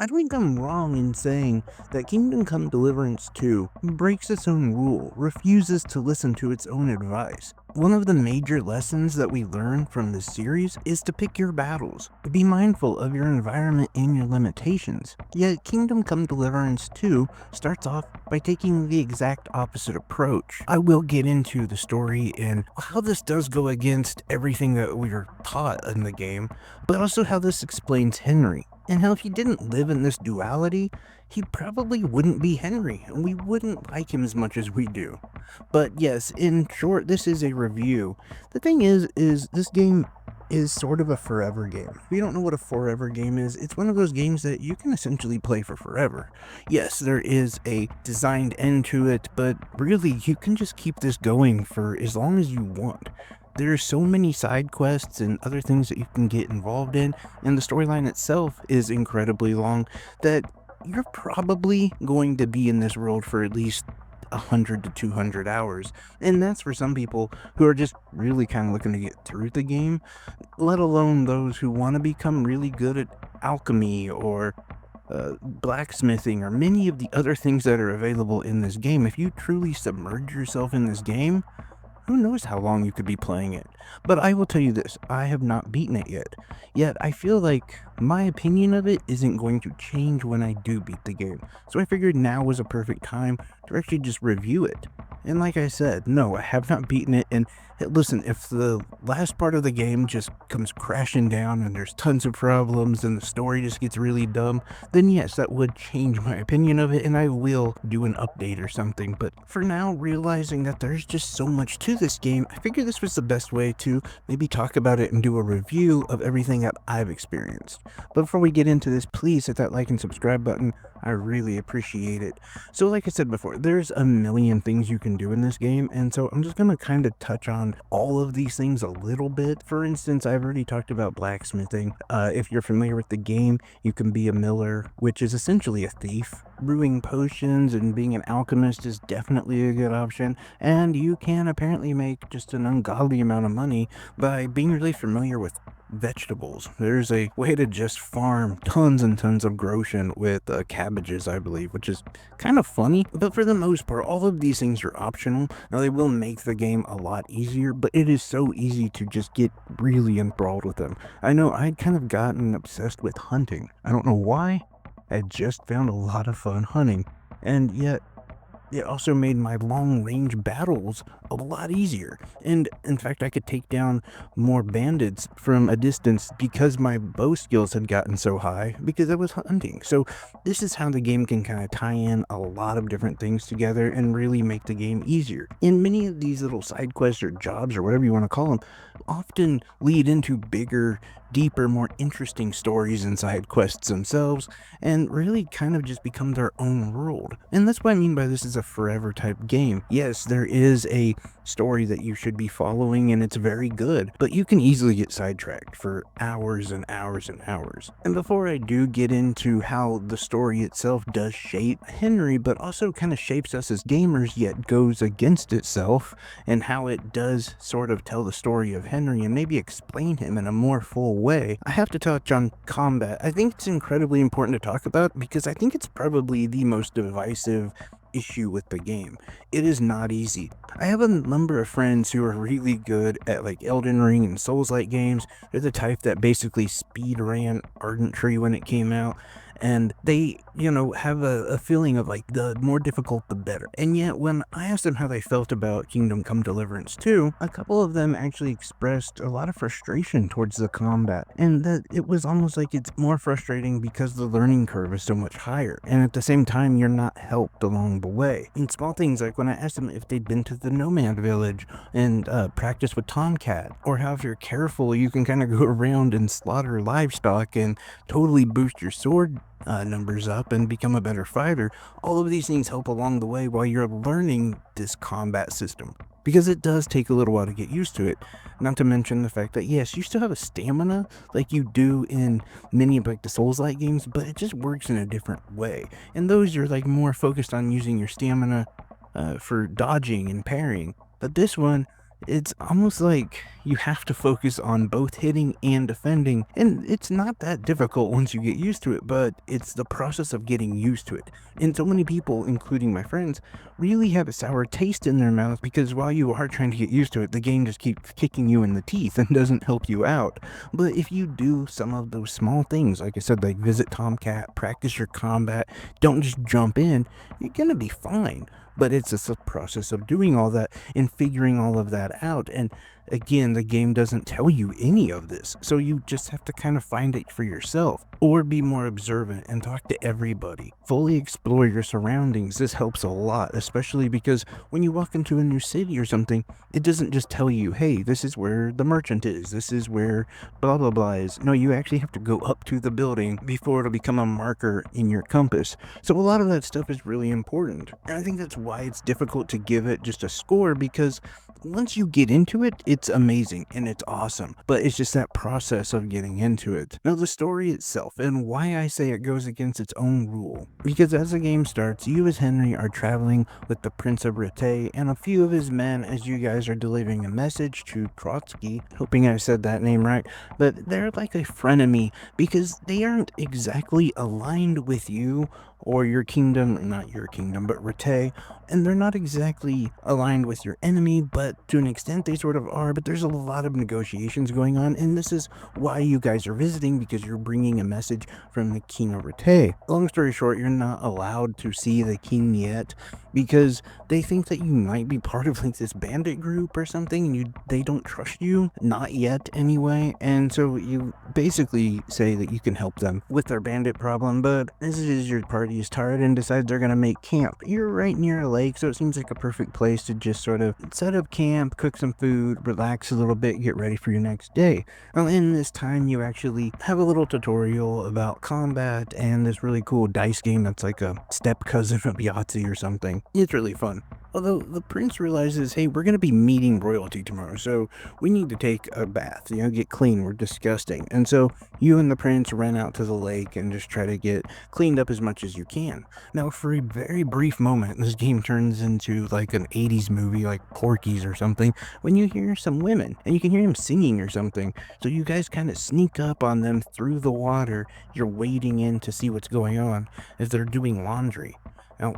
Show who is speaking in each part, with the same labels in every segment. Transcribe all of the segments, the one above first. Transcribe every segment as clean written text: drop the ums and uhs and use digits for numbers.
Speaker 1: I don't think I'm wrong in saying that Kingdom Come Deliverance 2 breaks its own rule, refuses to listen to its own advice. One of the major lessons that we learn from this series is to pick your battles, be mindful of your environment and your limitations. Yet Kingdom Come Deliverance 2 starts off by taking the exact opposite approach. I will get into the story and how this does go against everything that we are taught in the game, but also how this explains Henry, and how if he didn't live in this duality, he probably wouldn't be Henry, and we wouldn't like him as much as we do. But yes, in short, this is a review. The thing is this game is sort of a forever game. If you don't know what a forever game is, it's one of those games that you can essentially play for forever. Yes, there is a designed end to it, but really, you can just keep this going for as long as you want. There's so many side quests and other things that you can get involved in, and the storyline itself is incredibly long, that you're probably going to be in this world for at least 100 to 200 hours. And that's for some people who are just really kind of looking to get through the game, let alone those who want to become really good at alchemy or blacksmithing or many of the other things that are available in this game. If you truly submerge yourself in this game, who knows how long you could be playing it? But I will tell you this, I have not beaten it yet. Yet I feel like my opinion of it isn't going to change when I do beat the game. So I figured now was a perfect time to actually just review it. And like I said, no, I have not beaten it. And listen, if the last part of the game just comes crashing down and there's tons of problems and the story just gets really dumb, then yes, that would change my opinion of it and I will do an update or something. But for now, realizing that there's just so much to this game, I figured this was the best way to maybe talk about it and do a review of everything that I've experienced. But before we get into this, please hit that like and subscribe button. I really appreciate it. So like I said before, there's a million things you can do in this game, and so I'm just going to kind of touch on all of these things a little bit. For instance, I've already talked about blacksmithing. If you're familiar with the game, you can be a miller, which is essentially a thief. Brewing potions and being an alchemist is definitely a good option, and you can apparently make just an ungodly amount of money by being really familiar with vegetables. There's a way to just farm tons and tons of grocean with cabbages, I believe, which is kind of funny. But for the most part, all of these things are optional. Now, they will make the game a lot easier, but it is so easy to just get really enthralled with them. I know I'd kind of gotten obsessed with hunting. I don't know why. I just found a lot of fun hunting. And yet, it also made my long range battles a lot easier. And in fact, I could take down more bandits from a distance because my bow skills had gotten so high because I was hunting. So, this is how the game can kind of tie in a lot of different things together and really make the game easier. And many of these little side quests or jobs or whatever you want to call them often lead into bigger, deeper, more interesting stories and side quests themselves, and really kind of just become their own world. And that's what I mean by this is a forever type game. Yes, there is a story that you should be following and it's very good, but you can easily get sidetracked for hours and hours and hours. And before I do get into how the story itself does shape Henry, but also kind of shapes us as gamers, yet goes against itself, and how it does sort of tell the story of Henry and maybe explain him in a more full way, I have to touch on combat. I think it's incredibly important to talk about because I think it's probably the most divisive issue with the game. It is not easy. I have a number of friends who are really good at like Elden Ring and Souls-like games. They're the type that basically speed ran Ardent Tree when it came out, and they, have a feeling of like the more difficult the better. And yet, when I asked them how they felt about Kingdom Come Deliverance 2, a couple of them actually expressed a lot of frustration towards the combat, and that it was almost like it's more frustrating because the learning curve is so much higher, and at the same time, you're not helped along the way. And small things like when I asked them if they'd been to the Nomad Village and practice with Tomcat, or how if you're careful, you can kind of go around and slaughter livestock and totally boost your sword numbers up and become a better fighter. All of these things help along the way while you're learning this combat system. Because it does take a little while to get used to it. Not to mention the fact that, yes, you still have a stamina like you do in many of like the Souls-like games, but it just works in a different way. And those are like more focused on using your stamina for dodging and parrying. But this one It's almost like you have to focus on both hitting and defending, and it's not that difficult once you get used to it, but it's the process of getting used to it. And so many people, including my friends, really have a sour taste in their mouth because while you are trying to get used to it, the game just keeps kicking you in the teeth and doesn't help you out. But if you do some of those small things, like I said, like visit Tomcat, practice your combat, don't just jump in, you're gonna be fine. But it's just a process of doing all that and figuring all of that out. And again, the game doesn't tell you any of this. So you just have to kind of find it for yourself or be more observant and talk to everybody. Fully explore your surroundings. This helps a lot, especially because when you walk into a new city or something, it doesn't just tell you, hey, this is where the merchant is, this is where blah blah blah is. No, you actually have to go up to the building before it'll become a marker in your compass. So a lot of that stuff is really important. And I think that's why it's difficult to give it just a score, because once you get into it, it's amazing and it's awesome. But it's just that process of getting into it. Now, the story itself and why I say it goes against its own rule. Because as the game starts, you as Henry are traveling with the Prince of Brete and a few of his men as you guys are delivering a message to Trotsky, hoping I said that name right, but they're like a frenemy because they aren't exactly aligned with you or your kingdom, not your kingdom, but Rete, and they're not exactly aligned with your enemy, but to an extent they sort of are, but there's a lot of negotiations going on, and this is why you guys are visiting, because you're bringing a message from the King of Rete. Long story short, you're not allowed to see the king yet, because they think that you might be part of like this bandit group or something, and they don't trust you, not yet anyway, and so you basically say that you can help them with their bandit problem, but as it is, your party is tired and decides they're gonna make camp. You're right near a lake, so it seems like a perfect place to just sort of set up camp, cook some food, relax a little bit, get ready for your next day. Well, in this time, you actually have a little tutorial about combat and this really cool dice game that's like a step cousin of Yahtzee or something. It's really fun. Although the prince realizes, hey, we're going to be meeting royalty tomorrow, so we need to take a bath, get clean, we're disgusting. And so you and the prince run out to the lake and just try to get cleaned up as much as you can. Now, for a very brief moment, this game turns into like an 80s movie, like Porky's or something, when you hear some women, and you can hear them singing or something. So you guys kind of sneak up on them through the water. You're wading in to see what's going on as they're doing laundry. Now,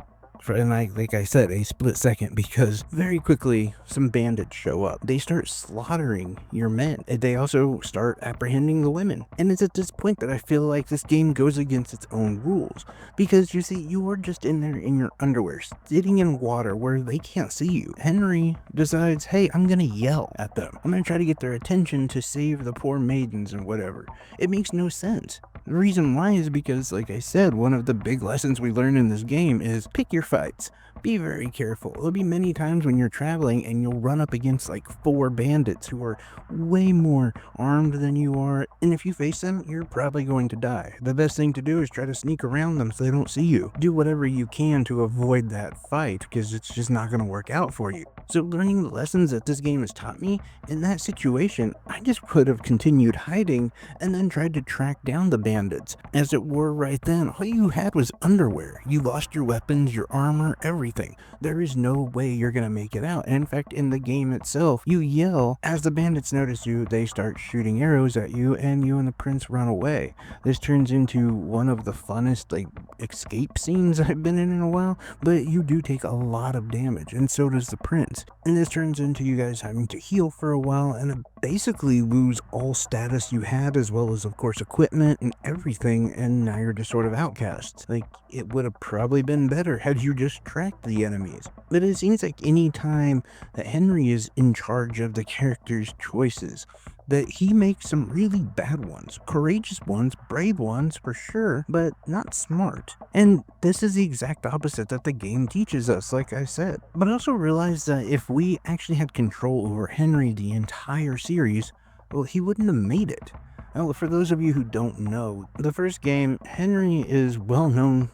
Speaker 1: and like I said, a split second, because very quickly some bandits show up. They start slaughtering your men. And they also start apprehending the women. And it's at this point that I feel like this game goes against its own rules. Because you see, you are just in there in your underwear, sitting in water where they can't see you. Henry decides, hey, I'm gonna yell at them. I'm gonna try to get their attention to save the poor maidens and whatever. It makes no sense. The reason why is because, like I said, one of the big lessons we learn in this game is pick your fights. Be very careful. There'll be many times when you're traveling and you'll run up against like 4 bandits who are way more armed than you are, and if you face them, you're probably going to die. The best thing to do is try to sneak around them so they don't see you. Do whatever you can to avoid that fight, because it's just not going to work out for you. So learning the lessons that this game has taught me, in that situation, I just could have continued hiding and then tried to track down the bandits. As it were, right then, all you had was underwear. You lost your weapons, your armor, everything. There is no way you're gonna make it out. And in fact, in the game itself, you yell. As the bandits notice you, they start shooting arrows at you, and you and the prince run away. This turns into one of the funnest, like, escape scenes I've been in a while, but you do take a lot of damage, and so does the prince. And this turns into you guys having to heal for a while, and basically lose all status you had, as well as, of course, equipment and everything, and now you're just sort of outcasts. Like, it would have probably been better had you just tracked the enemies. But it seems like any time that Henry is in charge of the character's choices, that he makes some really bad ones. Courageous ones, brave ones for sure, but not smart. And this is the exact opposite that the game teaches us, like I said. But I also realized that if we actually had control over Henry the entire series, well, he wouldn't have made it. Now, for those of you who don't know, the first game, Henry is well known,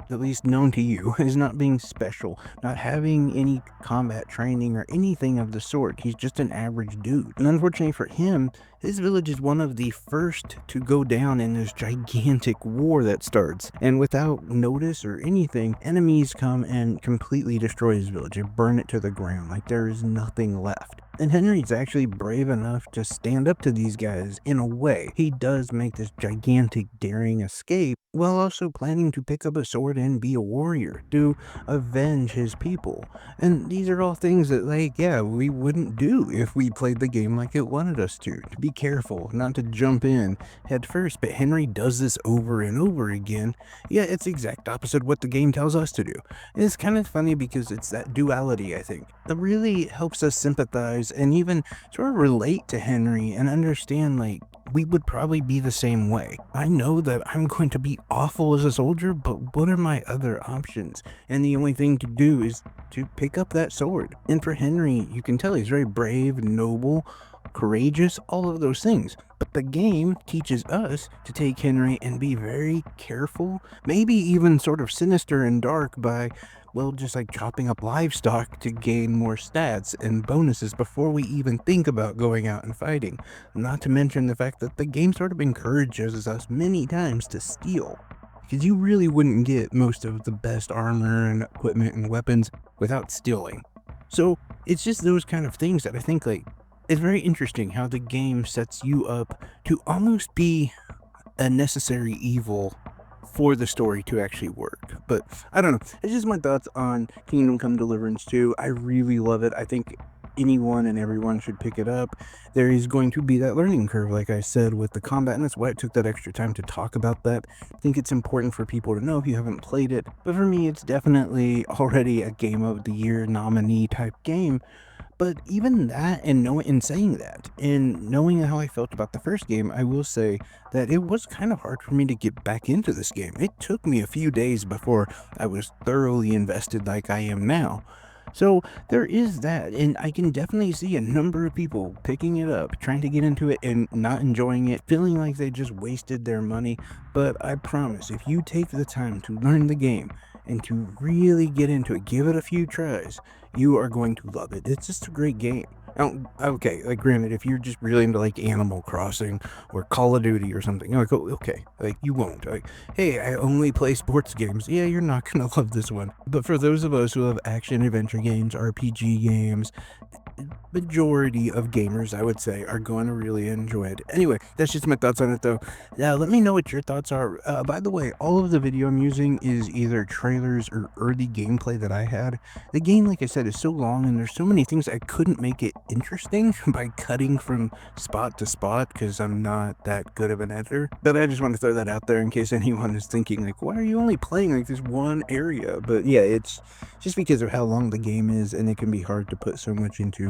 Speaker 1: at least known to you, as not being special, not having any combat training or anything of the sort. He's just an average dude. And unfortunately for him, His village is one of the first to go down in this gigantic war that starts, and without notice or anything, enemies come and completely destroy his village and burn it to the ground, like there is nothing left. And Henry's actually brave enough to stand up to these guys in a way. He does make this gigantic, daring escape while also planning to pick up a sword and be a warrior to avenge his people. And these are all things that, like, yeah, we wouldn't do if we played the game like it wanted us to. To be careful, not to jump in head first, but Henry does this over and over again. Yeah, it's the exact opposite of what the game tells us to do. And it's kind of funny because it's that duality, I think, that really helps us sympathize and even sort of relate to Henry and understand, like, we would probably be the same way. I know that I'm going to be awful as a soldier, but what are my other options? And the only thing to do is to pick up that sword. And for Henry, you can tell he's very brave, noble, courageous, all of those things. But the game teaches us to take Henry and be very careful, maybe even sort of sinister and dark by, well, just like chopping up livestock to gain more stats and bonuses before we even think about going out and fighting. Not to mention the fact that the game sort of encourages us many times to steal, because you really wouldn't get most of the best armor and equipment and weapons without stealing. So it's just those kind of things that I think, like, it's very interesting how the game sets you up to almost be a necessary evil for the story to actually work. But I don't know. It's just my thoughts on Kingdom Come Deliverance 2. I really love it. I think anyone and everyone should pick it up. There is going to be that learning curve, like I said, with the combat, and that's why I took that extra time to talk about that. I think it's important for people to know if you haven't played it. But for me, it's definitely already a Game of the Year nominee type game. But even that, and in saying that, and knowing how I felt about the first game, I will say that it was kind of hard for me to get back into this game. It took me a few days before I was thoroughly invested like I am now. So there is that, and I can definitely see a number of people picking it up, trying to get into it and not enjoying it, feeling like they just wasted their money. But I promise, if you take the time to learn the game and to really get into it, give it a few tries, you are going to love it. It's just a great game. Now, okay, like granted, if you're just really into like Animal Crossing or Call of Duty or something, you're like, oh, okay, like you won't. Like, hey, I only play sports games. Yeah, you're not gonna love this one. But for those of us who love action adventure games, RPG games, majority of gamers, I would say, are going to really enjoy it. Anyway, that's just my thoughts on it, though. Let me know what your thoughts are. By the way, all of the video I'm using is either trailers or early gameplay that I had. The game, like I said, is so long, and there's so many things I couldn't make it interesting by cutting from spot to spot because I'm not that good of an editor. But I just want to throw that out there in case anyone is thinking, like, why are you only playing like this one area? But yeah, it's just because of how long the game is, and it can be hard to put so much into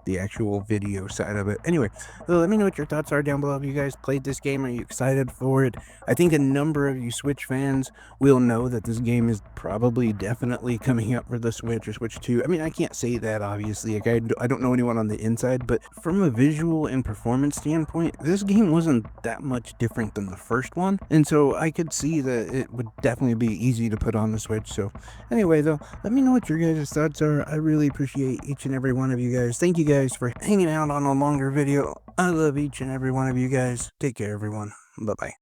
Speaker 1: the actual video side of it. Anyway, so let me know what your thoughts are down below. Have you guys played this game? Are you excited for it? I think a number of you Switch fans will know that this game is probably definitely coming out for the Switch or Switch 2. I mean, I can't say that, obviously. Like, I don't know anyone on the inside, but from a visual and performance standpoint, this game wasn't that much different than the first one. And so I could see that it would definitely be easy to put on the Switch. So anyway, though, let me know what your guys' thoughts are. I really appreciate each and every one of you guys. Thank you guys for hanging out on a longer video. I love each and every one of you guys. Take care, everyone. Bye-bye.